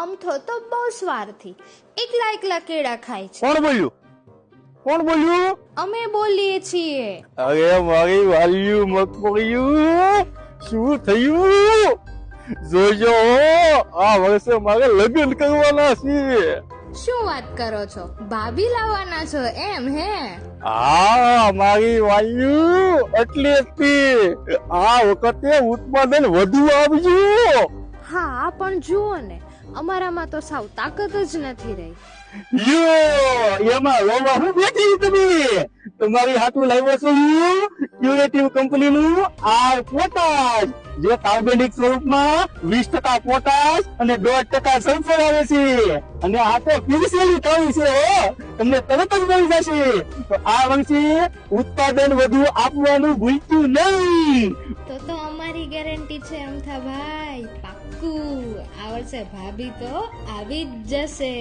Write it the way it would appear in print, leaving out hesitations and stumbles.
અમથો તો બહુ સ્વાર્થી, એકલા એકલા કેળા ખાય છે. કોણ બોલ્યું? અમે બોલીએ છીએ. અરે મારી વાલ્યું મગફળિયું, શું થયું? જોજો આ વર્ષે મારે લગ્ન કરવાના છે. શું વાત કરો છો? ભાભી લાવવાના છો એમ? હે, હા મારી વાલ્યું, એટલે આ વખતે ઉત્પાદન વધુ આપજો. હા પણ જુઓ ને, અમારામાં તો સાવ તાકાત જ નથી રહી. એમાં રોવા હું બેઠી તમે? તમારી હાથું લાવ્યો છું ક્યુરેટિવ કંપનીનું આ પોટાશ, જે કાર્બનિક સ્વરૂપમાં 20% પોટાશ અને 1.5% સલ્ફર આવે છે. અને આ તો પીરસેલી થાળી છે હો, તમને તરત જ મળી જશે. તો આ વર્ષે ઉત્પાદન વધુ આપવાનું ભૂલતું નહીં. તો અમારી ગેરંટી છે અમથા ભાઈ, પાક્કું આ વર્ષે ભાભી તો આવી જ જશે.